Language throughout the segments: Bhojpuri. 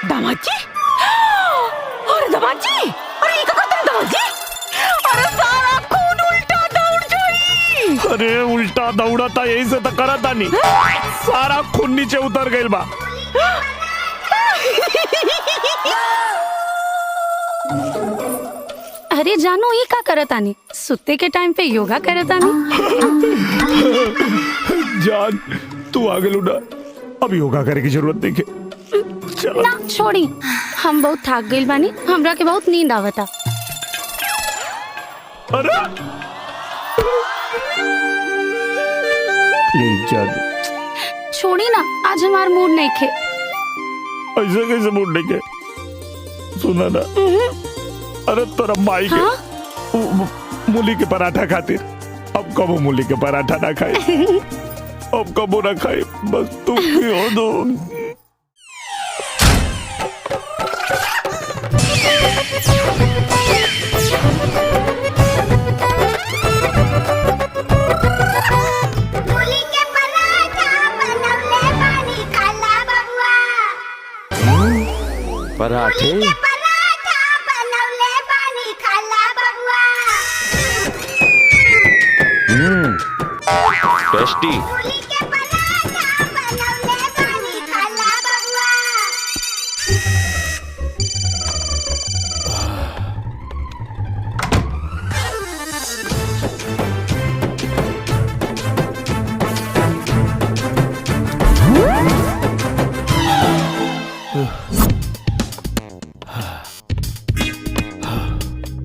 दामाद जी, अरे दामाद जी, अरे ये क्या करते हैं दामाद जी? अरे सारा खून उल्टा दौड़ जाई। अरे उल्टा दौड़ा था, यही से तो करा था नहीं, सारा खून नीचे उतर गई बा। अरे जानू ये का करत आनी? सुते के टाइम पे योगा करत आनी? जान तू आगे लुटा, अब योगा करे की जरूरत नहीं है। चल ना छोड़ी, हम बहुत थक गइल बानी, हमरा के बहुत नींद आवता। अरे प्लीज जान, छोड़ी ना, आज हमार मूड नहीं खे। ऐसे कैसे मूड नहीं के? सुना ना, अरे तोरा माई के मूली के पराठा खातिर अब कबो मूली के पराठा ना खाए, अब कबो ना खाए, बस तुम भी हो दो। मूली के पराठा बनवले बानी खाला बबुआ। पराठे मूली के पराठा बनवले बानी खाला बबुआ। टेस्टी। मूली के पराठा बनवले बानी खाला बबुआ।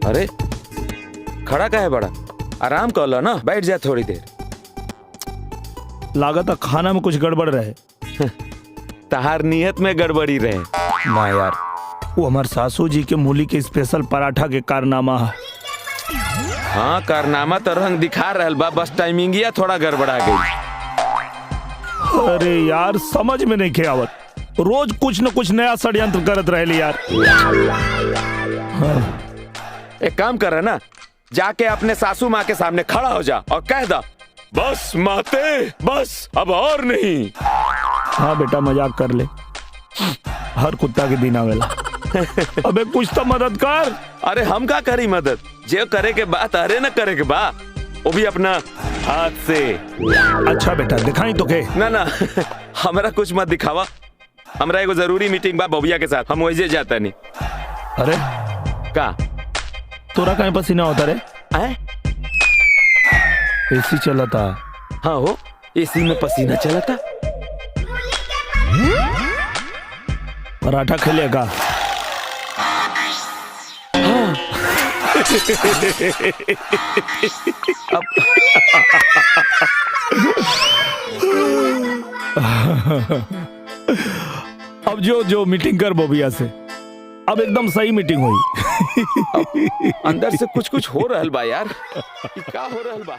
अरे खड़ा का है बड़ा, आराम कर लो ना, बैठ जा थोड़ी देर। लागत है खाना में कुछ गड़बड़ रहे। तहार नियत में गड़बड़ी रहे ना यार, वो हमारे सासू जी के मूली के स्पेशल पराठा के कारनामा है। हाँ कारनामा तो रंग दिखा रहल बा, बस टाइमिंगिया थोड़ा गड़बड़ा गई। अरे यार समझ में नहीं के आवत, रोज कुछ न कुछ नया षड्यंत्र करत रहे यार। एक काम कर रहा ना, जाके अपने सासू माँ के सामने खड़ा हो जा और कह दा, बस माते बस, अब और नहीं। हाँ बेटा मजाक कर ले, हर कुत्ता के दिन आवेला। अबे कुछ तो मदद कर। अरे हम का करी मदद, जे करे के बात अरे न करे के बा, वो भी अपना हाथ से। अच्छा बेटा दिखाई तो के। ना ना हमरा कुछ मत दिखावा, हमरा एगो जरूरी मीटिंग बा बबुआ के साथ, हम वही जाता नहीं। अरे का तोरा कहीं पसीना होता रे? आए? एसी चला था। हाँ हो, एसी में पसीना चला था। पराठा खेलेगा? हाँ। अब जो मीटिंग कर बोबिया से, अब एकदम सही मीटिंग हुई। अंदर से कुछ हो रहल बा यार, ये का हो रहल बा?